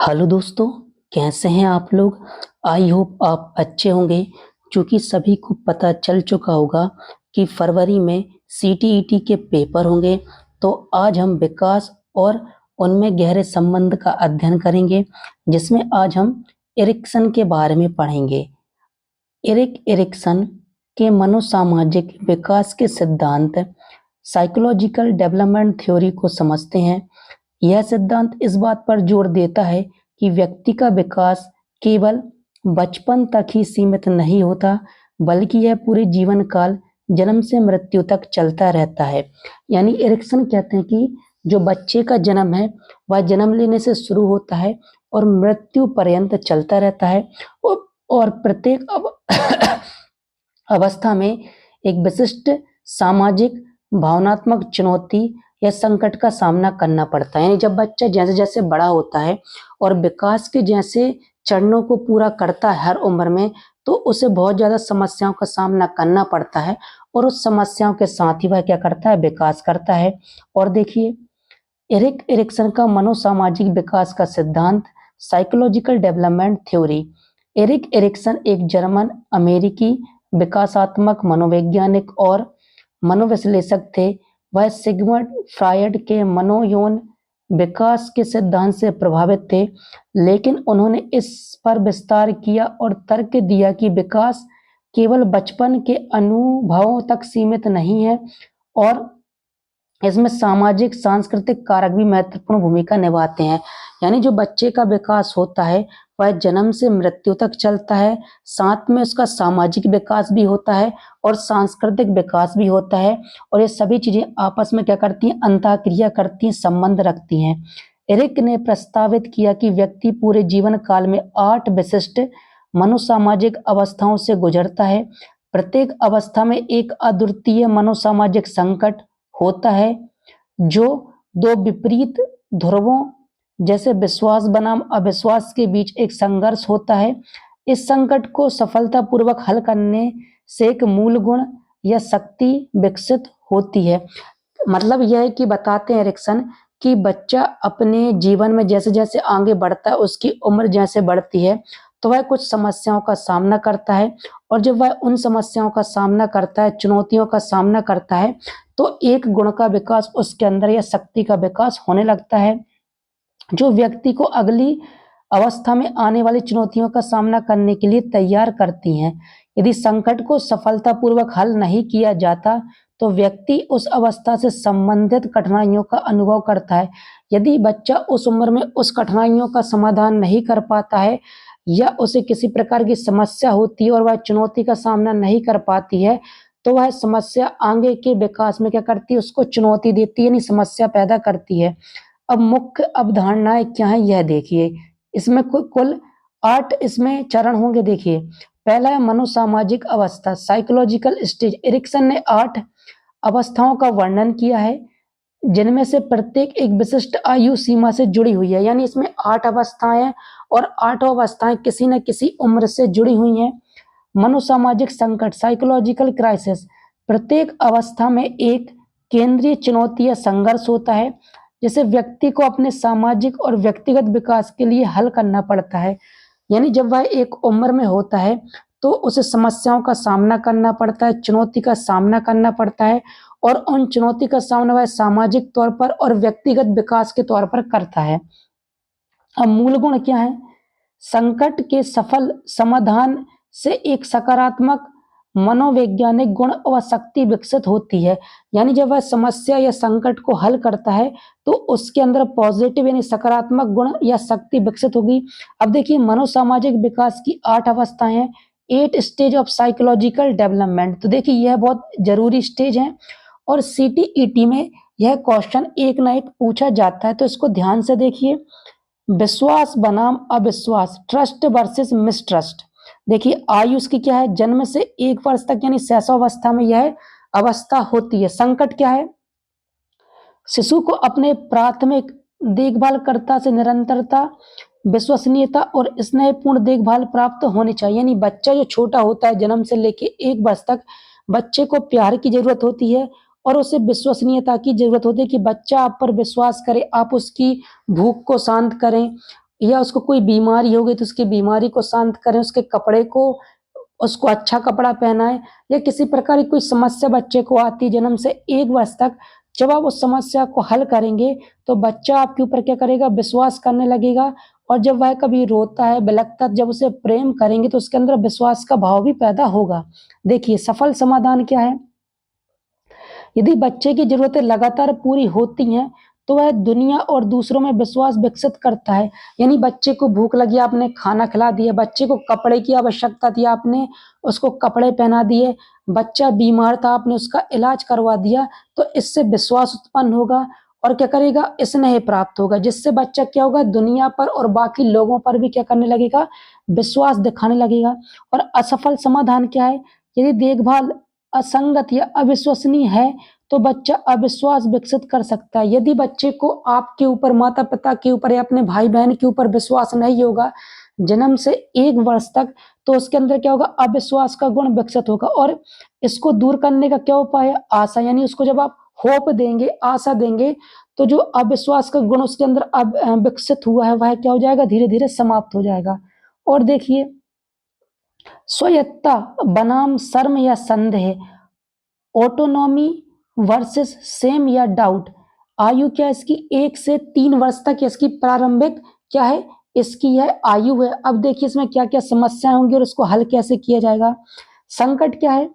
Hello दोस्तों, कैसे हैं आप लोग? आई होप आप अच्छे होंगे क्योंकि सभी को पता चल चुका होगा कि फरवरी में सीटीईटी के पेपर होंगे। तो आज हम विकास और उनमें गहरे संबंध का अध्ययन करेंगे, जिसमें आज हम एरिक्सन के बारे में पढ़ेंगे। एरिक एरिक्सन के मनोसामाजिक विकास के सिद्धांत साइकोलॉजिकल डेवलपमेंट थ्योरी को समझते हैं। यह सिद्धांत इस बात पर जोर देता है कि व्यक्ति का विकास केवल बचपन तक ही सीमित नहीं होता, बल्कि यह पूरे जीवन काल जन्म से मृत्यु तक चलता रहता है। यानी एरिक्सन कहते हैं कि जो बच्चे का जन्म है वह जन्म लेने से शुरू होता है और मृत्यु पर्यंत चलता रहता है और प्रत्येक अवस्था में एक विशिष्ट सामाजिक भावनात्मक चुनौती या संकट का सामना करना पड़ता है। यानी जब बच्चा जैसे जैसे बड़ा होता है और विकास के जैसे चरणों को पूरा करता है हर उम्र में, तो उसे बहुत ज्यादा समस्याओं का सामना करना पड़ता है और उस समस्याओं के साथ ही वह क्या करता है, विकास करता है। और देखिए, एरिक एरिक्सन का मनोसामाजिक विकास का सिद्धांत psychological development theory. Erik Erikson एक जर्मन अमेरिकी विकासात्मक मनोवैज्ञानिक और मनोविश्लेषक थे। वह सिगमंड फ्रायड के मनोयौन विकास के सिद्धांत से प्रभावित थे, लेकिन उन्होंने इस पर विस्तार किया और तर्क दिया कि विकास केवल बचपन के अनुभवों तक सीमित नहीं है और इसमें सामाजिक सांस्कृतिक कारक भी महत्वपूर्ण भूमिका निभाते हैं। यानी जो बच्चे का विकास होता है वह जन्म से मृत्यु तक चलता है, साथ में उसका सामाजिक विकास भी होता है और सांस्कृतिक विकास भी होता है, और ये सभी चीजें आपस में क्या करती हैं, अंतःक्रिया करती हैं, संबंध रखती हैं। एरिक ने प्रस्तावित किया कि व्यक्ति पूरे जीवन काल में 8 विशिष्ट मनोसामाजिक अवस्थाओं से गुजरता है। प्रत्येक अवस्था में एक अद्वितीय मनोसामाजिक संकट होता है जो दो विपरीत ध्रुवों जैसे विश्वास बनाम अविश्वास के बीच एक संघर्ष होता है। इस संकट को सफलतापूर्वक हल करने से एक मूल गुण या शक्ति विकसित होती है। मतलब यह है कि बताते हैं एरिक्सन कि बच्चा अपने जीवन में जैसे जैसे आगे बढ़ता है, उसकी उम्र जैसे बढ़ती है, तो वह कुछ समस्याओं का सामना करता है, और जब वह उन समस्याओं का सामना करता है, चुनौतियों का सामना करता है, तो एक गुण का विकास उसके अंदर या शक्ति का विकास होने लगता है, जो व्यक्ति को अगली अवस्था में आने वाली चुनौतियों का सामना करने के लिए तैयार करती हैं। यदि संकट को सफलतापूर्वक हल नहीं किया जाता तो व्यक्ति उस अवस्था से संबंधित कठिनाइयों का अनुभव करता है। यदि बच्चा उस उम्र में उस कठिनाइयों का समाधान नहीं कर पाता है या उसे किसी प्रकार की समस्या होती है और वह चुनौती का सामना नहीं कर पाती है, तो वह समस्या आगे के विकास में क्या करती है, उसको चुनौती देती है, यानी समस्या पैदा करती है। अब मुख्य अवधारणाएं क्या है यह देखिए। इसमें कुल 8 इसमें चरण होंगे। देखिए, पहला है मनोसामाजिक अवस्था, साइकोलॉजिकल स्टेज। एरिक्सन ने 8 अवस्थाओं का वर्णन किया है, जिनमें से प्रत्येक एक विशिष्ट आयु सीमा से जुड़ी हुई है। यानी इसमें 8 अवस्थाएं हैं और 8 अवस्थाएं किसी न किसी उम्र से जुड़ी हुई हैं। मनोसामाजिक संकट, साइकोलॉजिकल क्राइसिस। प्रत्येक अवस्था में एक केंद्रीय चुनौती या संघर्ष होता है, जैसे व्यक्ति को अपने सामाजिक और व्यक्तिगत विकास के लिए हल करना पड़ता है। यानी जब वह एक उम्र में होता है तो उसे समस्याओं का सामना करना पड़ता है, चुनौती का सामना करना पड़ता है, और उन चुनौती का सामना वह सामाजिक तौर पर और व्यक्तिगत विकास के तौर पर करता है। अब मूल गुण क्या है? संकट के सफल समाधान से एक सकारात्मक मनोवैज्ञानिक गुण व शक्ति विकसित होती है। यानी जब वह समस्या या संकट को हल करता है तो उसके अंदर पॉजिटिव यानी सकारात्मक गुण या शक्ति विकसित होगी। अब देखिए, मनोसामाजिक विकास की 8 अवस्थाएं हैं, 8 स्टेज ऑफ साइकोलॉजिकल डेवलपमेंट। तो देखिए, यह बहुत जरूरी स्टेज है और सीटीईटी में यह क्वेश्चन एक ना एक पूछा जाता है, तो इसको ध्यान से देखिए। विश्वास बनाम अविश्वास, ट्रस्ट वर्सेस मिसट्रस्ट। देखिए, आयु उसकी क्या है, जन्म से 1 वर्ष तक यानी शैशवावस्था में यह अवस्था होती है। संकट क्या है? शिशु को अपने प्राथमिक देखभालकर्ता से निरंतरता, विश्वसनीयता और स्नेहपूर्ण देखभाल प्राप्त होनी चाहिए। यानी बच्चा जो छोटा होता है जन्म से लेके 1 वर्ष तक, बच्चे को प्यार की जरूरत होती है और उसे विश्वसनीयता की जरूरत होती है कि बच्चा आप पर विश्वास करे, आप उसकी भूख को शांत करें, या उसको कोई बीमारी हो गई तो उसकी बीमारी को शांत करें, उसके कपड़े को, उसको अच्छा कपड़ा पहनाएं, या किसी प्रकार की कोई समस्या बच्चे को आती है जन्म से 1 वर्ष तक, जब आप उस समस्या को हल करेंगे तो बच्चा आपके ऊपर क्या करेगा, विश्वास करने लगेगा। और जब वह कभी रोता है, बिलखता है, जब उसे प्रेम करेंगे तो उसके अंदर विश्वास का भाव भी पैदा होगा। देखिए सफल समाधान क्या है, यदि बच्चे की जरूरतें लगातार पूरी होती हैं तो वह दुनिया और दूसरों में विश्वास विकसित करता है। यानी बच्चे को भूख लगी, आपने खाना खिला दिया, बच्चे को कपड़े की आवश्यकता थी, आपने उसको कपड़े पहना दिए, बच्चा बीमार था, आपने उसका इलाज करवा दिया, तो इससे विश्वास उत्पन्न होगा और क्या करेगा, स्नेह प्राप्त होगा, जिससे बच्चा क्या होगा, दुनिया पर और बाकी लोगों पर भी क्या करने लगेगा, विश्वास दिखाने लगेगा। और असफल समाधान क्या है, यदि देखभाल असंगत या अविश्वसनीय है तो बच्चा अविश्वास विकसित कर सकता है। यदि बच्चे को आपके ऊपर, माता पिता के ऊपर या अपने भाई बहन के ऊपर विश्वास नहीं होगा जन्म से 1 वर्ष तक, तो उसके अंदर क्या होगा, अविश्वास का गुण विकसित होगा। और इसको दूर करने का क्या उपाय है, आशा। यानी उसको जब आप होप देंगे, आशा देंगे, तो जो अविश्वास का गुण उसके अंदर अब विकसित हुआ है वह क्या हो जाएगा, धीरे धीरे समाप्त हो जाएगा। और देखिए स्वायत्ता बनाम शर्म या संदेह, ऑटोनॉमी वर्सेस सेम या डाउट। आयु क्या है इसकी, 1 से 3 वर्ष तक इसकी प्रारंभिक क्या है, इसकी यह आयु है। अब देखिए इसमें क्या क्या समस्याएं होंगी और उसको हल कैसे किया जाएगा। संकट क्या है,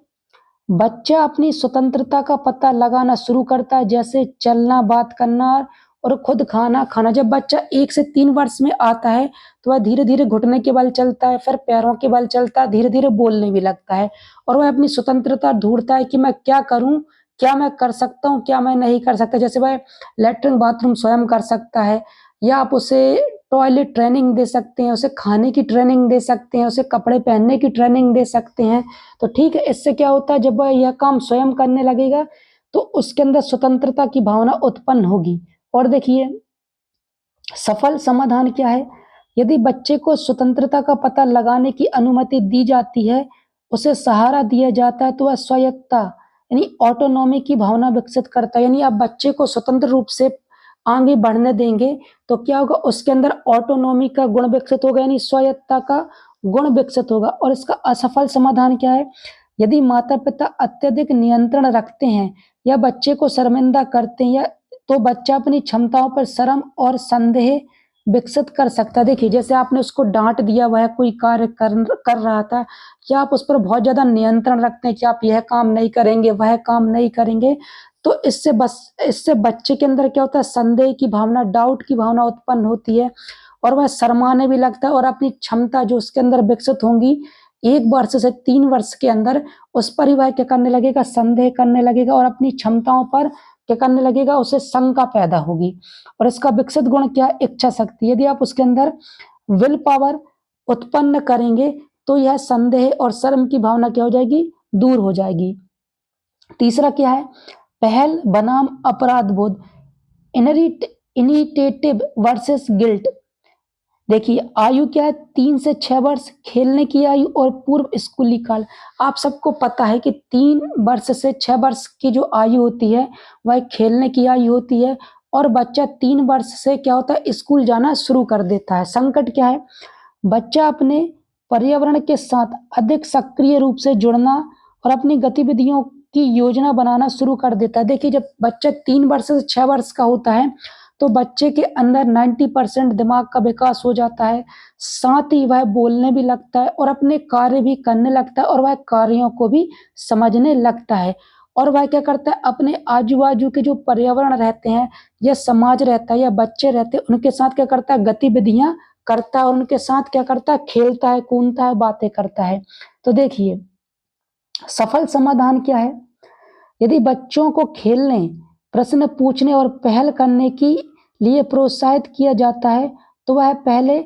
बच्चा अपनी स्वतंत्रता का पता लगाना शुरू करता है, जैसे चलना, बात करना और खुद खाना खाना। जब बच्चा 1 से 3 वर्ष में आता है तो वह धीरे धीरे घुटने के बल चलता है, फिर पैरों के बल चलता है, धीरे धीरे बोलने भी लगता है और वह अपनी स्वतंत्रता ढूंढता है कि मैं क्या करूं, क्या मैं कर सकता हूं, क्या मैं नहीं कर सकता। जैसे वह लेटरिन बाथरूम स्वयं कर सकता है, या आप उसे टॉयलेट ट्रेनिंग दे सकते हैं, उसे खाने की ट्रेनिंग दे सकते हैं, उसे कपड़े पहनने की ट्रेनिंग दे सकते हैं। तो ठीक है, इससे क्या होता है, जब वह यह काम स्वयं करने लगेगा तो उसके अंदर स्वतंत्रता की भावना उत्पन्न होगी। और देखिए सफल समाधान क्या है, यदि बच्चे को स्वतंत्रता का पता लगाने की अनुमति दी जाती है, उसे सहारा दिया जाता है, तो वह स्वायत्ता यानी ऑटोनॉमी की भावना विकसित करता है। यानी आप बच्चे को स्वतंत्र रूप से आगे बढ़ने देंगे तो क्या होगा, उसके अंदर ऑटोनॉमी का गुण विकसित होगा, यानी स्वायत्ता का गुण विकसित होगा। और इसका असफल समाधान क्या है, यदि माता पिता अत्यधिक नियंत्रण रखते हैं या बच्चे को शर्मिंदा करते हैं, या तो बच्चा अपनी क्षमताओं पर शर्म और संदेह विकसित कर सकता है। देखिए जैसे आपने उसको डांट दिया, वह कोई कार्य कर रहा था, क्या आप उस पर बहुत ज्यादा नियंत्रण रखते हैं कि आप यह काम नहीं करेंगे, वह काम नहीं करेंगे, तो इससे बच्चे के अंदर क्या होता है, संदेह की भावना, डाउट की भावना उत्पन्न होती है और वह शर्माने भी लगता है और अपनी क्षमता जो उसके अंदर विकसित होंगी 1 वर्ष से 3 वर्ष के अंदर, उस पर ही वह क्या करने लगेगा, संदेह करने लगेगा और अपनी क्षमताओं पर क्या करने लगेगा, उसे शंका पैदा होगी। और इसका विकसित गुण क्या है, इच्छा शक्ति। यदि आप उसके अंदर विल पावर उत्पन्न करेंगे तो यह संदेह और शर्म की भावना क्या हो जाएगी, दूर हो जाएगी। तीसरा क्या है, पहल बनाम अपराध बोध, इनिटेटिव वर्सेस गिल्ट। देखिए आयु क्या है, 3 से 6 वर्ष खेलने की आयु और पूर्व स्कूली काल। आप सबको पता है कि 3 वर्ष से 6 वर्ष की जो आयु होती है वह खेलने की आयु होती है और बच्चा 3 वर्ष से क्या होता है, स्कूल जाना शुरू कर देता है। संकट क्या है, बच्चा अपने पर्यावरण के साथ अधिक सक्रिय रूप से जुड़ना और अपनी गतिविधियों की योजना बनाना शुरू कर देता है। देखिए जब बच्चा 3 वर्ष से 6 वर्ष का होता है तो बच्चे के अंदर 90% दिमाग का विकास हो जाता है, साथ ही वह बोलने भी लगता है और अपने कार्य भी करने लगता है और वह कार्यों को भी समझने लगता है। और वह क्या करता है, अपने आजू बाजू के जो पर्यावरण रहते हैं या समाज रहता है या बच्चे रहते हैं उनके साथ क्या करता है, गतिविधियां करता है और उनके साथ क्या करता है, खेलता है, कूदता है, बातें करता है। तो देखिए सफल समाधान क्या है, यदि बच्चों को खेलने, प्रश्न पूछने और पहल करने के लिए प्रोत्साहित किया जाता है तो वह पहले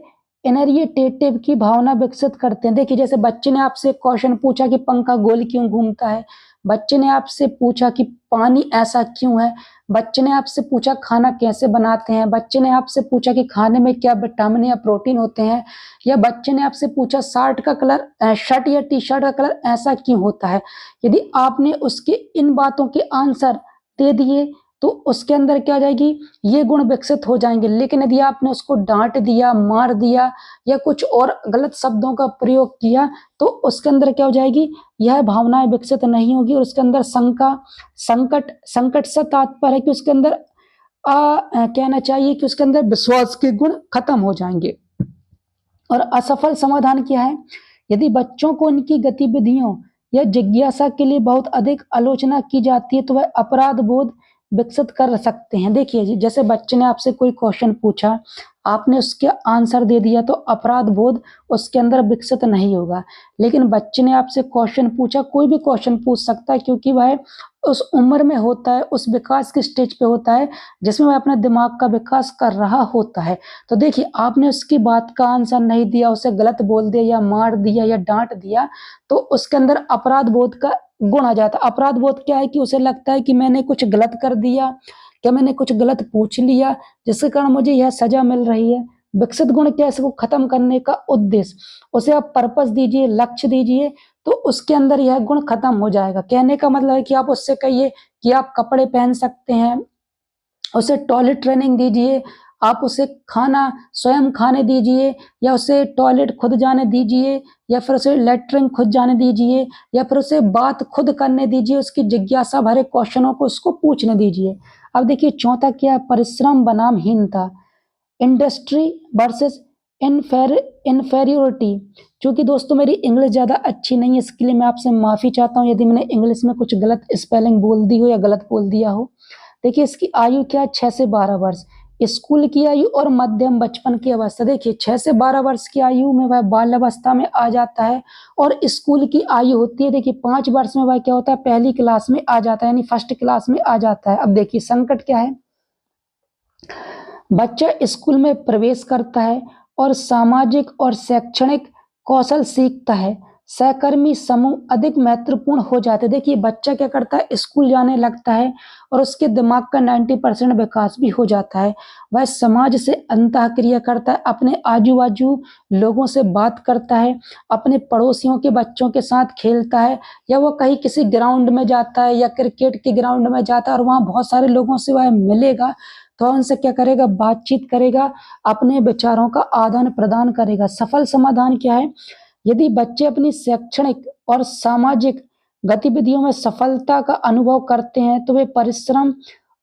इनरिएटेटिव की भावना विकसित करते हैं। देखिए जैसे बच्चे ने आपसे क्वेश्चन पूछा कि पंखा गोल क्यों घूमता है, बच्चे ने आपसे पूछा कि पानी ऐसा क्यों है, बच्चे ने आपसे पूछा खाना कैसे बनाते हैं, बच्चे ने आपसे पूछा कि खाने में क्या विटामिन या प्रोटीन होते हैं, या बच्चे ने आपसे पूछा शर्ट या टी शर्ट का कलर ऐसा क्यों होता है। यदि आपने उसके इन बातों के आंसर दे दिए तो उसके अंदर क्या हो जाएगी, ये गुण विकसित हो जाएंगे। लेकिन यदि आपने उसको डांट दिया, मार दिया या कुछ और गलत शब्दों का प्रयोग किया तो उसके अंदर क्या हो जाएगी, यह भावनाएं विकसित नहीं होगी और उसके अंदर शंका, संकट, संकट से तात्पर्य है कि उसके अंदर कहना चाहिए कि उसके अंदर विश्वास के गुण खत्म हो जाएंगे। और असफल समाधान क्या है, यदि बच्चों को उनकी गतिविधियों या जिज्ञासा के लिए बहुत अधिक आलोचना की जाती है तो वह अपराध बोध विकसित कर सकते हैं। देखिए जी, जैसे बच्चे ने आपसे कोई क्वेश्चन पूछा, आपने उसके आंसर दे दिया तो अपराध बोध उसके अंदर विकसित नहीं होगा। लेकिन बच्चे ने आपसे क्वेश्चन पूछा, कोई भी क्वेश्चन पूछ सकता है क्योंकि वह उस उम्र में होता है, उस विकास की स्टेज पे होता है जिसमें वह अपने दिमाग का विकास कर रहा होता है। तो देखिए, आपने उसकी बात का आंसर नहीं दिया, उसे गलत बोल दिया या मार दिया या डांट दिया तो उसके अंदर अपराध बोध का गुण आ जाता है। अपराध बोध क्या है कि उसे लगता है कि मैंने कुछ गलत कर दिया, क्या मैंने कुछ गलत पूछ लिया जिसके कारण मुझे यह सजा मिल रही है। विकसित गुण क्या है, इसको खत्म करने का उद्देश्य, उसे आप पर्पस दीजिए, लक्ष्य दीजिए तो उसके अंदर यह गुण खत्म हो जाएगा। कहने का मतलब है कि आप उससे कहिए कि आप कपड़े पहन सकते हैं, उसे टॉयलेट ट्रेनिंग दीजिए, आप उसे खाना स्वयं खाने दीजिए या उसे टॉयलेट खुद जाने दीजिए या फिर उसे लेटरिन खुद जाने दीजिए या फिर उसे बात खुद करने दीजिए, उसकी जिज्ञासा भरे क्वेश्चनों को उसको पूछने दीजिए। अब देखिए चौथा क्या है, परिश्रम बनाम हीनता, इंडस्ट्री वर्सेस इन्फेरियोरिटी। क्योंकि दोस्तों मेरी इंग्लिश ज़्यादा अच्छी नहीं है, इसके लिए मैं आपसे माफ़ी चाहता हूँ यदि मैंने इंग्लिश में कुछ गलत स्पेलिंग बोल दी हो या गलत बोल दिया हो। देखिए इसकी आयु क्या है, 6 से 12 वर्ष। स्कूल की आयु और मध्यम बचपन की अवस्था, देखिए 6 से 12 वर्ष की आयु में वह बाल अवस्था में आ जाता है और स्कूल की आयु होती है, देखिए 5 वर्ष में वह क्या होता है, पहली क्लास में आ जाता है, यानी फर्स्ट क्लास में आ जाता है। अब देखिए संकट क्या है, बच्चा स्कूल में प्रवेश करता है और सामाजिक और शैक्षणिक कौशल सीखता है, सहकर्मी समूह अधिक महत्वपूर्ण हो जाते हैं। देखिए बच्चा क्या करता है, स्कूल जाने लगता है और उसके दिमाग का 90% विकास भी हो जाता है। वह समाज से अंतःक्रिया करता है, अपने आजू बाजू लोगों से बात करता है, अपने पड़ोसियों के बच्चों के साथ खेलता है या वो कहीं किसी ग्राउंड में जाता है या क्रिकेट के ग्राउंड में जाता है और वहाँ बहुत सारे लोगों से वह मिलेगा तो उनसे क्या करेगा, बातचीत करेगा, अपने विचारों का आदान प्रदान करेगा। सफल समाधान क्या है, यदि बच्चे अपनी शैक्षणिक और सामाजिक गतिविधियों में सफलता का अनुभव करते हैं तो वे परिश्रम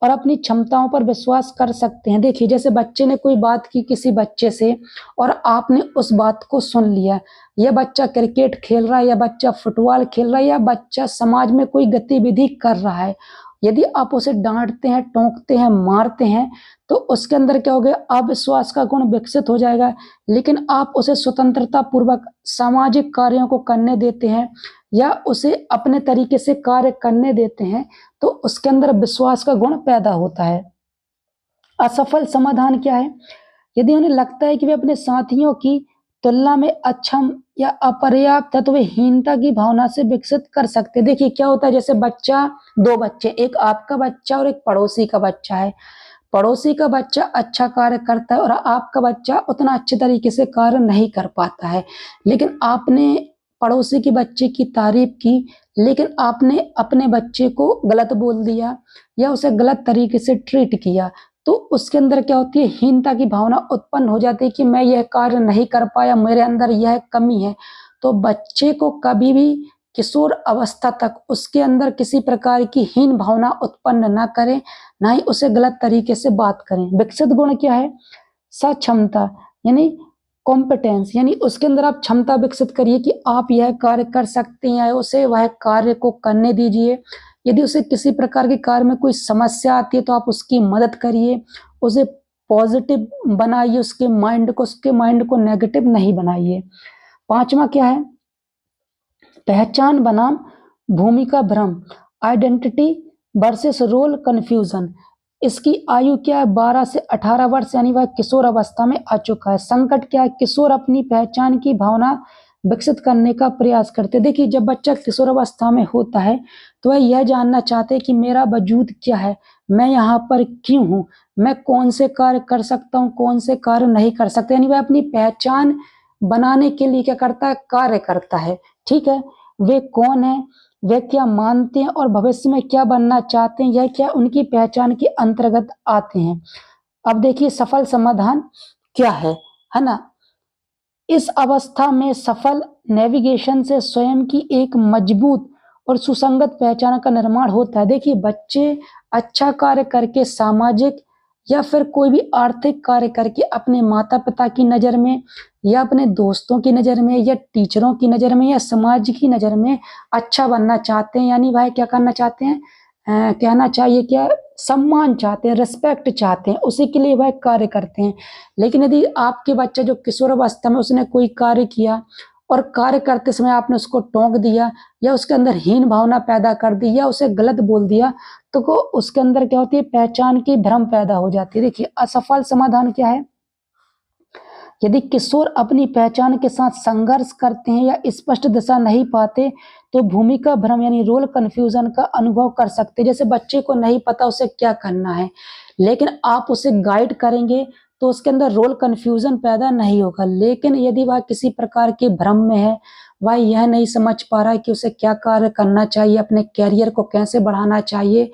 और अपनी क्षमताओं पर विश्वास कर सकते हैं। देखिए जैसे बच्चे ने कोई बात की किसी बच्चे से और आपने उस बात को सुन लिया, या बच्चा क्रिकेट खेल रहा है या बच्चा फुटबॉल खेल रहा है या बच्चा समाज में कोई गतिविधि कर रहा है, यदि आप उसे डांटते हैं, टोकते हैं, मारते हैं तो उसके अंदर क्या हो गया, अविश्वास का गुण विकसित हो जाएगा। लेकिन आप उसे स्वतंत्रता पूर्वक सामाजिक कार्यों को करने देते हैं या उसे अपने तरीके से कार्य करने देते हैं तो उसके अंदर विश्वास का गुण पैदा होता है। असफल समाधान क्या है, यदि उन्हें लगता है कि वे अपने साथियों की तुलना में अक्षम या अपर्याप्त है तो वे हीनता की भावना से विकसित कर सकते हैं। देखिए क्या होता है, जैसे बच्चा, दो बच्चे, एक आपका बच्चा और एक पड़ोसी का बच्चा है। पड़ोसी का बच्चा अच्छा कार्य करता है और आपका बच्चा उतना अच्छे तरीके से कार्य नहीं कर पाता है, लेकिन आपने पड़ोसी के बच्चे की तारीफ की लेकिन आपने अपने बच्चे को गलत बोल दिया या उसे गलत तरीके से ट्रीट किया तो उसके अंदर क्या होती है, हीनता की भावना उत्पन्न हो जाती है कि मैं यह कार्य नहीं कर पाया, मेरे अंदर यह कमी है। तो बच्चे को कभी भी किशोर अवस्था तक उसके अंदर किसी प्रकार की हीन भावना उत्पन्न ना करें, ना ही उसे गलत तरीके से बात करें। विकसित गुण क्या है, सक्षमता यानी कॉम्पिटेंस, यानी उसके अंदर आप क्षमता विकसित करिए कि आप यह कार्य कर सकते हैं, उसे वह कार्य को करने दीजिए। यदि उसे किसी प्रकार के कार्य में कोई समस्या आती है तो आप उसकी मदद करिए, उसे पॉजिटिव बनाइए, उसके माइंड को नेगेटिव नहीं बनाइए। पांचवा क्या है, पहचान बनाम भूमिका भ्रम, आइडेंटिटी वर्सेस रोल कंफ्यूजन। इसकी आयु क्या है, 12 से 18 वर्ष, यानी वह किशोर अवस्था में आ चुका है। संकट क्या है, किशोर अपनी पहचान की भावना विकसित करने का प्रयास करते। देखिए जब बच्चा किशोर अवस्था में होता है तो वह यह जानना चाहते हैं कि मेरा वजूद क्या है, मैं यहाँ पर क्यों हूँ, मैं कौन से कार्य कर सकता हूँ, कौन से कार्य नहीं कर सकते, यानी वह अपनी पहचान बनाने के लिए क्या करता है, कार्य करता है। ठीक है, वे कौन है, वे क्या मानते हैं और भविष्य में क्या बनना चाहते हैं, यह क्या उनकी पहचान के अंतर्गत आते हैं। अब देखिए सफल समाधान क्या है ना। इस अवस्था में सफल नेविगेशन से स्वयं की एक मजबूत और सुसंगत पहचान का निर्माण होता है। देखिए बच्चे अच्छा कार्य करके सामाजिक या फिर कोई भी आर्थिक कार्य करके अपने माता पिता की नज़र में या अपने दोस्तों की नज़र में या टीचरों की नज़र में या समाज की नज़र में अच्छा बनना चाहते हैं। यानी भाई क्या करना चाहते हैं, कहना चाहिए क्या, सम्मान चाहते हैं, रिस्पेक्ट चाहते हैं, उसी के लिए वह कार्य करते हैं। लेकिन यदि आपके बच्चा जो किशोर अवस्था में उसने कोई कार्य किया और कार्य करते समय आपने उसको टोक दिया या उसके अंदर हीन भावना पैदा कर दी या उसे गलत बोल दिया, तो को उसके अंदर क्या होती है, पहचान की भ्रम पैदा हो जाती है। देखिए असफल समाधान क्या है, यदि किशोर अपनी पहचान के साथ संघर्ष करते हैं या स्पष्ट दिशा नहीं पाते तो भूमिका भ्रम यानी रोल कंफ्यूजन का अनुभव कर सकते हैं। जैसे बच्चे को नहीं पता उसे क्या करना है, लेकिन आप उसे गाइड करेंगे तो उसके अंदर रोल कंफ्यूजन पैदा नहीं होगा। लेकिन यदि वह किसी प्रकार के भ्रम में है, वह यह नहीं समझ पा रहा है कि उसे क्या कार्य करना चाहिए, अपने कैरियर को कैसे बढ़ाना चाहिए,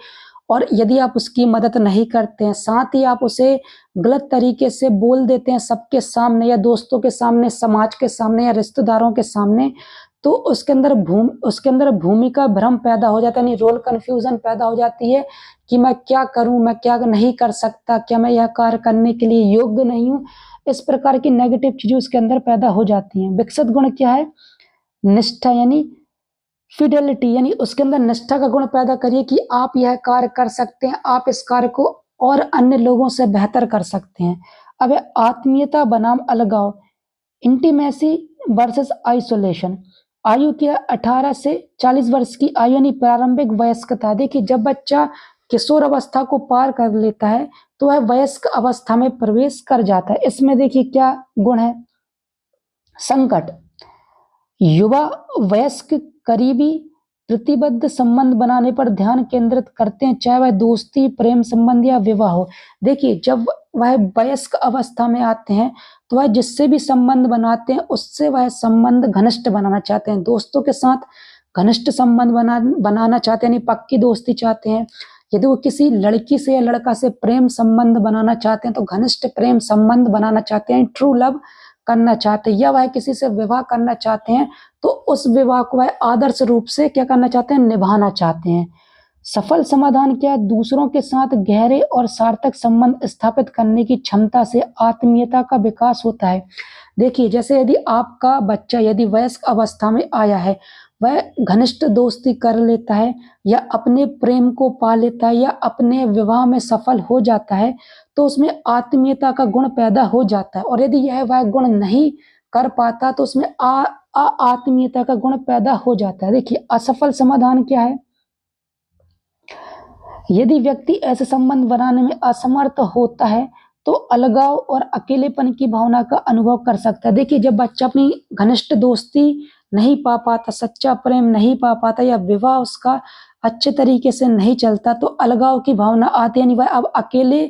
और यदि आप उसकी मदद नहीं करते हैं, साथ ही आप उसे गलत तरीके से बोल देते हैं सबके सामने या दोस्तों के सामने, समाज के सामने या रिश्तेदारों के सामने, तो उसके अंदर भूमिका भ्रम पैदा हो जाता है, यानी रोल कंफ्यूजन पैदा हो जाती है कि मैं क्या करूं, मैं क्या नहीं कर सकता, क्या मैं यह कार्य करने के लिए योग्य नहीं हूं। इस प्रकार की नेगेटिव चीजें उसके अंदर पैदा हो जाती हैं। विकसित गुण क्या है, निष्ठा यानी फिडेलिटी, यानी उसके अंदर निष्ठा का गुण पैदा करिए कि आप यह कार्य कर सकते हैं, आप इस कार्य को और अन्य लोगों से बेहतर कर सकते हैं। अब आत्मीयता बनाम अलगाव, इंटीमेसी वर्सेस आइसोलेशन। आयु क्या, 18 से 40 वर्ष की आयु यानी प्रारंभिक वयस्कता। देखिए जब बच्चा किशोर अवस्था को पार कर लेता है तो वह वयस्क अवस्था में प्रवेश कर जाता है। इसमें देखिए क्या गुण है, संकट, युवा वयस्क करीबी प्रतिबद्ध संबंध बनाने पर ध्यान केंद्रित करते हैं, चाहे वह दोस्ती, प्रेम संबंध या विवाह हो। देखिए जब वह वयस्क अवस्था में आते हैं तो वह जिससे भी संबंध बनाते हैं उससे वह संबंध घनिष्ठ बनाना चाहते हैं, दोस्तों के साथ घनिष्ठ संबंध बनाना चाहते हैं, यानी पक्की दोस्ती चाहते हैं। यदि वो किसी लड़की से या लड़का से प्रेम संबंध बनाना चाहते हैं तो घनिष्ठ प्रेम संबंध बनाना चाहते हैं, ट्रू लव करना चाहते हैं, या वह किसी से विवाह करना चाहते हैं तो उस विवाह को वह आदर्श रूप से क्या करना चाहते हैं, निभाना चाहते हैं। सफल समाधान क्या, दूसरों के साथ गहरे और सार्थक संबंध स्थापित करने की क्षमता से आत्मीयता का विकास होता है। देखिए जैसे यदि आपका बच्चा यदि वयस्क अवस्था में आया है, वह घनिष्ठ दोस्ती कर लेता है या अपने प्रेम को पा लेता है या अपने विवाह में सफल हो जाता है, तो उसमें आत्मीयता का गुण पैदा हो जाता है। और यदि यह वह गुण नहीं कर पाता तो उसमें आत्मीयता का गुण पैदा हो जाता है। देखिए असफल समाधान क्या है, यदि व्यक्ति ऐसे संबंध बनाने में असमर्थ होता है तो अलगाव और अकेलेपन की भावना का अनुभव कर सकता है। देखिए जब बच्चा अपनी घनिष्ठ दोस्ती नहीं पा पाता, सच्चा प्रेम नहीं पा पाता या विवाह उसका अच्छे तरीके से नहीं चलता तो अलगाव की भावना आती है, यानी वह अब अकेले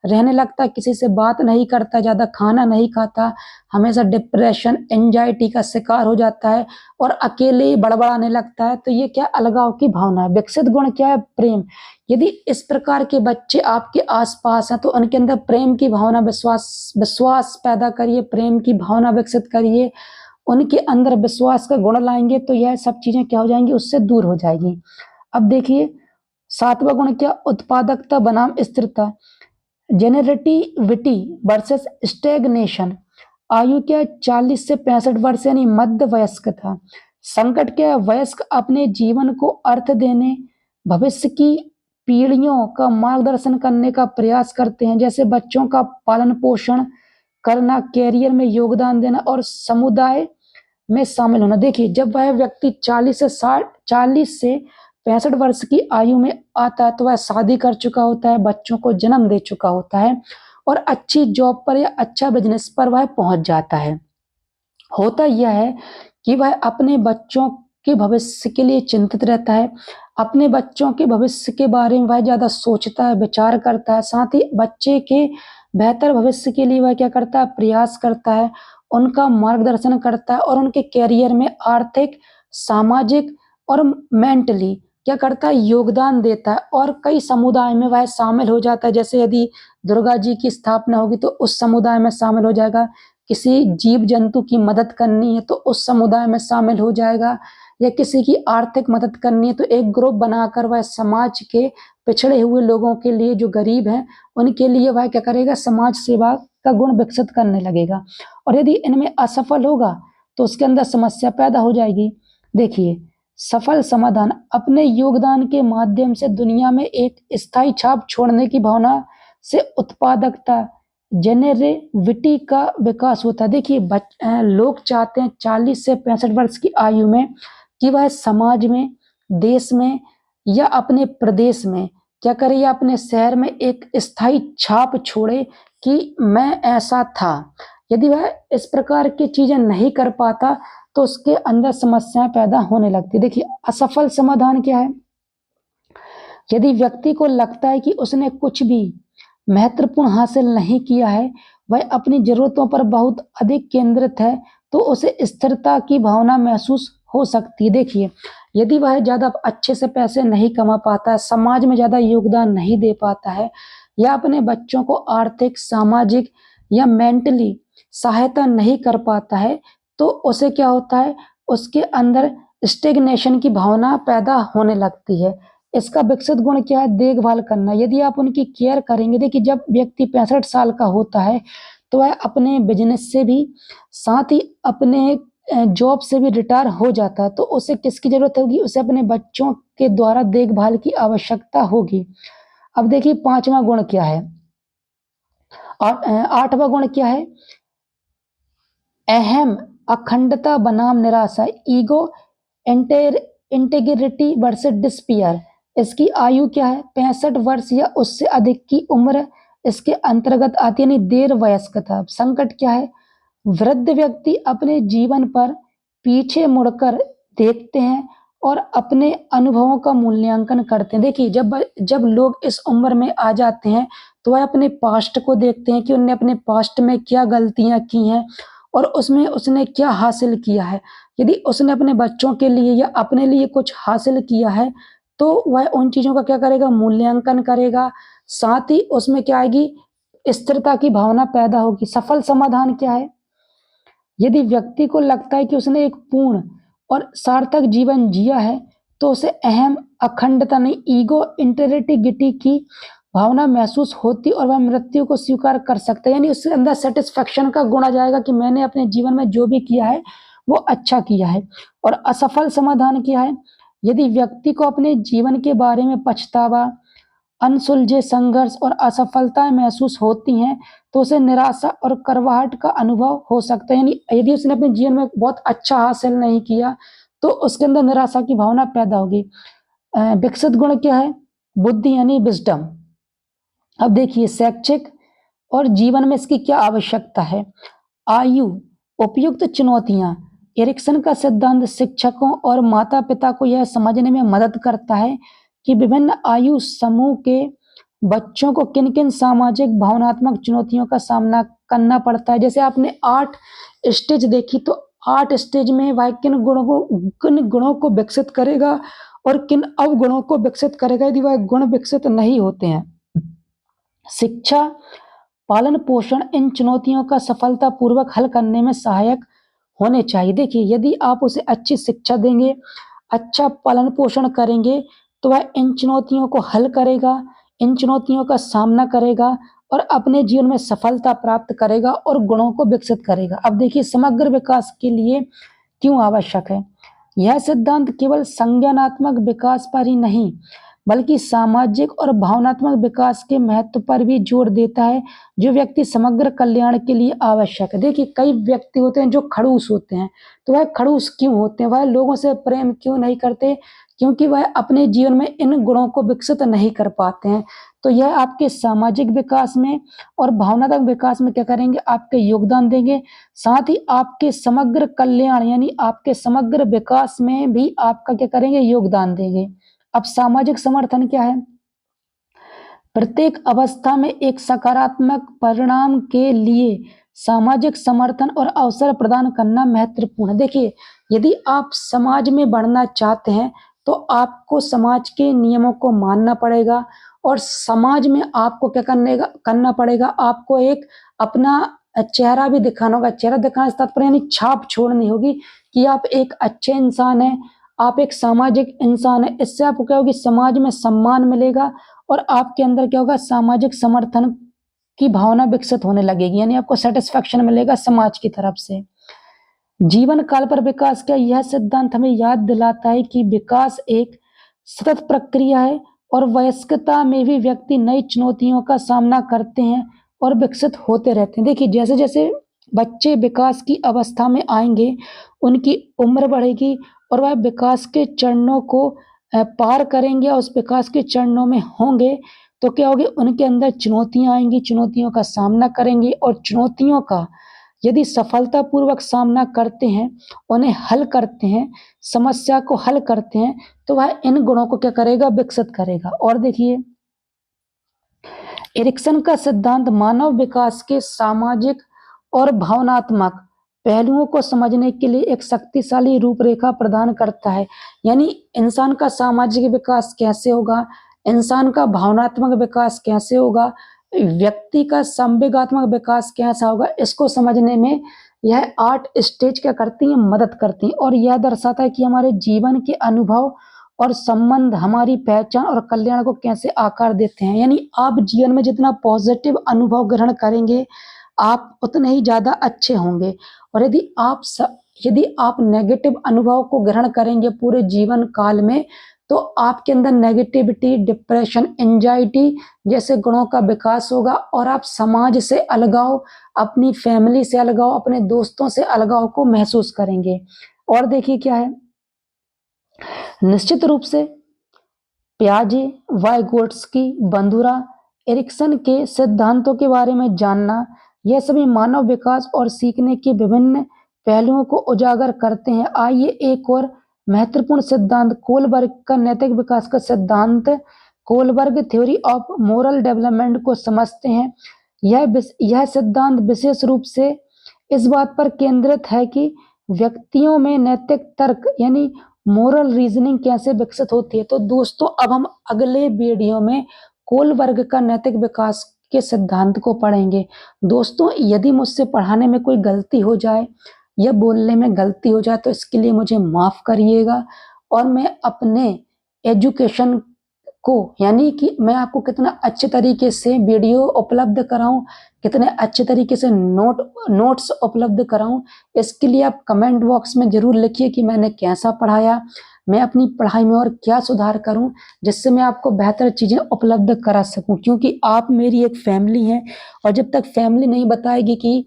रहने लगता, किसी से बात नहीं करता, ज़्यादा खाना नहीं खाता, हमेशा डिप्रेशन, एंजाइटी का शिकार हो जाता है और अकेले बड़बड़ाने लगता है। तो ये क्या, अलगाव की भावना है। विकसित गुण क्या है, प्रेम। यदि इस प्रकार के बच्चे आपके आसपास हैं तो उनके अंदर प्रेम की भावना, विश्वास पैदा करिए, प्रेम की भावना विकसित करिए, उनके अंदर विश्वास का गुण लाएंगे तो यह सब चीजें क्या हो जाएंगी, उससे दूर हो जाएगी। अब देखिए 7वां गुण क्या, उत्पादकता बनाम स्थिरता, जेनरेटिविटी वर्सेस स्टेगनेशन। आयु क्या, 40 से 65 वर्ष यानी मध्य वयस्कता। संकट क्या, वयस्क अपने जीवन को अर्थ देने, भविष्य की पीढ़ियों का मार्गदर्शन करने का प्रयास करते हैं, जैसे बच्चों का पालन पोषण करना, कैरियर में योगदान देना और समुदाय में शामिल होना। देखिए जब वह व्यक्ति 40 से 65 वर्ष की आयु में आता है तो वह शादी कर चुका होता है, बच्चों को जन्म दे चुका होता है और अच्छी जॉब पर या अच्छा बिजनेस पर वह पहुंच जाता है। होता यह है कि वह अपने बच्चों के भविष्य के लिए चिंतित रहता है, अपने बच्चों के भविष्य के बारे में वह ज़्यादा सोचता है, विचार करता है, साथ ही बच्चे के बेहतर भविष्य के लिए वह क्या करता है, प्रयास करता है, उनका मार्गदर्शन करता है और उनके कैरियर में आर्थिक, सामाजिक और मेंटली क्या करता है, योगदान देता है और कई समुदाय में वह शामिल हो जाता है। जैसे यदि दुर्गा जी की स्थापना होगी तो उस समुदाय में शामिल हो जाएगा, किसी जीव जंतु की मदद करनी है तो उस समुदाय में शामिल हो जाएगा, या किसी की आर्थिक मदद करनी है तो एक ग्रुप बनाकर वह समाज के पिछड़े हुए लोगों के लिए, जो गरीब हैं उनके लिए वह क्या करेगा, समाज सेवा का गुण विकसित करने लगेगा। और यदि इनमें असफल होगा तो उसके अंदर समस्या पैदा हो जाएगी। देखिए, सफल समाधान अपने योगदान के माध्यम से दुनिया में एक स्थायी छाप छोड़ने की भावना से उत्पादकता, जेनेरेविटी का विकास होता है। देखिए, लोग चाहते हैं 40 से 65 वर्ष की आयु में कि वह समाज में, देश में या अपने प्रदेश में क्या करे, या अपने शहर में एक स्थायी छाप छोड़े कि मैं ऐसा था। यदि वह इस प्रकार की चीजें नहीं कर पाता तो उसके अंदर समस्याएं पैदा होने लगती। देखिए, असफल समाधान क्या है, यदि व्यक्ति को लगता है कि उसने कुछ भी महत्वपूर्ण हासिल नहीं किया है, वह अपनी जरूरतों पर बहुत अधिक केंद्रित है, तो उसे स्थिरता की भावना महसूस हो सकती है। देखिए, यदि वह ज्यादा अच्छे से पैसे नहीं कमा पाता है, समाज में ज्यादा योगदान नहीं दे पाता है, या अपने बच्चों को आर्थिक, सामाजिक या मेंटली सहायता नहीं कर पाता है, तो उसे क्या होता है, उसके अंदर स्टेग्नेशन की भावना पैदा होने लगती है। इसका विकसित गुण क्या है, देखभाल करना। यदि आप उनकी केयर करेंगे, देखिए जब व्यक्ति 65 साल का होता है तो वह अपने बिजनेस से भी, साथ ही अपने जॉब से भी रिटायर हो जाता है, तो उसे किसकी जरूरत होगी, उसे अपने बच्चों के द्वारा देखभाल की आवश्यकता होगी। अब देखिए, पांचवा गुण क्या है, और आठवां गुण क्या है, अहम अखंडता बनाम निराशा, ईगो इंटेग्रिटी वर्सेस डिस्पियर। इसकी आयु क्या है, 65 वर्ष या उससे अधिक की उम्र इसके अंतर्गत आती है, यानी देर वयस्कता। संकट क्या है, वृद्ध व्यक्ति अपने जीवन पर पीछे मुड़कर देखते हैं और अपने अनुभवों का मूल्यांकन करते हैं। देखिए, जब लोग इस उम्र में आ जाते हैं तो वह अपने पास्ट को देखते हैं कि उन्होंने अपने पास्ट में क्या गलतियां की हैं और उसमें उसने क्या हासिल किया है। यदि उसने अपने बच्चों के लिए या अपने लिए कुछ हासिल किया है तो वह उन चीजों का क्या करेगा, मूल्यांकन करेगा। साथ ही उसमें क्या आएगी, स्थिरता की भावना पैदा होगी। सफल समाधान क्या है, यदि व्यक्ति को लगता है कि उसने एक पूर्ण और सार्थक जीवन जिया है तो उसे अहम अखंडता नहीं, ईगो इंटेग्रिटी की भावना महसूस होती और वह मृत्यु को स्वीकार कर सकता है। यानी उसके अंदर सेटिस्फेक्शन का गुण आ जाएगा कि मैंने अपने जीवन में जो भी किया है वो अच्छा किया है। और असफल समाधान क्या है, यदि व्यक्ति को अपने जीवन के बारे में पछतावा, अनसुलझे संघर्ष और असफलताएं महसूस होती हैं तो उसे निराशा और करवाहट का अनुभव हो सकता है। यानी यदि उसने अपने जीवन में बहुत अच्छा हासिल नहीं किया तो उसके अंदर निराशा की भावना पैदा होगी। विकसित गुण क्या है, बुद्धि यानी विजडम। अब देखिए, शैक्षिक और जीवन में इसकी क्या आवश्यकता है, आयु, उपयुक्त चुनौतियां। एरिक्सन का सिद्धांत शिक्षकों और माता पिता को यह समझने में मदद करता है कि विभिन्न आयु समूह के बच्चों को किन किन सामाजिक भावनात्मक चुनौतियों का सामना करना पड़ता है। जैसे आपने 8 स्टेज देखी, तो 8 स्टेज में वह किन गुणों को विकसित करेगा और किन अवगुणों को विकसित करेगा। यदि वह गुण विकसित नहीं होते हैं, शिक्षा, पालन पोषण इन चुनौतियों का सफलतापूर्वक हल करने में सहायक होने चाहिए। देखिए, यदि आप उसे अच्छी शिक्षा देंगे, अच्छा पालन पोषण करेंगे तो वह इन चुनौतियों को हल करेगा, इन चुनौतियों का सामना करेगा और अपने जीवन में सफलता प्राप्त करेगा और गुणों को विकसित करेगा। अब देखिए, समग्र विकास के लिए क्यों आवश्यक है, यह सिद्धांत केवल संज्ञानात्मक विकास पर ही नहीं बल्कि सामाजिक और भावनात्मक विकास के महत्व पर भी जोर देता है, जो व्यक्ति समग्र कल्याण के लिए आवश्यक है। देखिए, कई व्यक्ति होते हैं जो खड़ूस होते हैं, तो वह खड़ूस क्यों होते हैं, वह लोगों से प्रेम क्यों नहीं करते, क्योंकि वह अपने जीवन में इन गुणों को विकसित नहीं कर पाते हैं। तो यह आपके सामाजिक विकास में और भावनात्मक विकास में क्या करेंगे, आपके योगदान देंगे। साथ ही आपके समग्र कल्याण यानी आपके समग्र विकास में भी आपका क्या करेंगे, योगदान देंगे। अब सामाजिक समर्थन क्या है, प्रत्येक अवस्था में एक सकारात्मक परिणाम के लिए सामाजिक समर्थन और अवसर प्रदान करना महत्वपूर्ण है। देखिए, यदि आप समाज में बढ़ना चाहते हैं तो आपको समाज के नियमों को मानना पड़ेगा और समाज में आपको क्या करना पड़ेगा, आपको एक अपना चेहरा भी दिखाना होगा। चेहरा दिखाने से तात्पर्य यानी छाप छोड़नी होगी कि आप एक अच्छे इंसान हैं, आप एक सामाजिक इंसान हैं। इससे आपको क्या होगी, समाज में सम्मान मिलेगा और आपके अंदर क्या होगा, सामाजिक समर्थन की भावना विकसित होने लगेगी, यानी आपको सैटिस्फैक्शन मिलेगा समाज की तरफ से। जीवन काल पर विकास का यह सिद्धांत हमें याद दिलाता है कि विकास एक सतत प्रक्रिया है और वयस्कता में भी व्यक्ति नई चुनौतियों का सामना करते हैं और विकसित होते रहते हैं। देखिए, जैसे जैसे बच्चे विकास की अवस्था में आएंगे, उनकी उम्र बढ़ेगी और वह विकास के चरणों को पार करेंगे और उस विकास के चरणों में होंगे तो क्या होगी, उनके अंदर चुनौतियां आएंगी, चुनौतियों का सामना करेंगे और चुनौतियों का यदि सफलतापूर्वक सामना करते हैं, उन्हें हल करते हैं, समस्या को हल करते हैं, तो वह इन गुणों को क्या करेगा, विकसित करेगा। और देखिए, एरिक्सन का सिद्धांत मानव विकास के सामाजिक और भावनात्मक पहलुओं को समझने के लिए एक शक्तिशाली रूपरेखा प्रदान करता है। यानी इंसान का सामाजिक विकास कैसे होगा, इंसान का भावनात्मक विकास कैसे होगा, व्यक्ति का संवेगात्मक विकास कैसा होगा, इसको समझने में यह 8 स्टेज क्या करती हैं, मदद करती हैं। और यह दर्शाता है कि हमारे जीवन के अनुभव और संबंध हमारी पहचान और कल्याण को कैसे आकार देते हैं। यानी आप जीवन में जितना पॉजिटिव अनुभव ग्रहण करेंगे, आप उतने ही ज़्यादा अच्छे होंगे। और यदि आप नेगेटिव अनुभव को ग्रहण करेंगे पूरे जीवन काल में, तो आपके अंदर नेगेटिविटी, डिप्रेशन, एंजाइटी जैसे गुणों का विकास होगा और आप समाज से अलगाव, अपनी फैमिली से अलगाव, अपने दोस्तों से अलगाव को महसूस करेंगे। और देखिए क्या है, निश्चित रूप से पियाजे, वाइगोट्स्की, बंदुरा, एरिक्सन के सिद्धांतों के बारे में जानना, यह सभी मानव विकास और सीखने के विभिन्न पहलुओं को उजागर करते हैं। आइए एक और महत्वपूर्ण सिद्धांत, कोलबर्ग का नैतिक विकास का सिद्धांत, Kohlberg theory of moral development को समझते हैं। यह सिद्धांत विशेष रूप से इस बात पर केंद्रित है कि व्यक्तियों में नैतिक तर्क यानी मोरल रीजनिंग कैसे विकसित होती है। तो दोस्तों, अब हम अगले वीडियो में कोलबर्ग का नैतिक विकास के सिद्धांत को पढ़ेंगे। दोस्तों, यदि मुझसे पढ़ाने में कोई गलती हो जाए या बोलने में गलती हो जाए तो इसके लिए मुझे माफ करिएगा। और मैं अपने एजुकेशन को, यानी कि मैं आपको कितना अच्छे तरीके से वीडियो उपलब्ध कराऊं, कितने अच्छे तरीके से नोट्स उपलब्ध कराऊं, इसके लिए आप कमेंट बॉक्स में जरूर लिखिए कि मैंने कैसा पढ़ाया, मैं अपनी पढ़ाई में और क्या सुधार करूं जिससे मैं आपको बेहतर चीजें उपलब्ध करा सकूं। क्योंकि आप मेरी एक फैमिली हैं और जब तक फैमिली नहीं बताएगी कि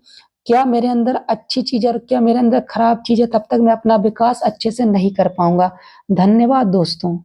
क्या मेरे अंदर अच्छी चीज है और क्या मेरे अंदर खराब चीज है, तब तक मैं अपना विकास अच्छे से नहीं कर पाऊंगा। धन्यवाद दोस्तों।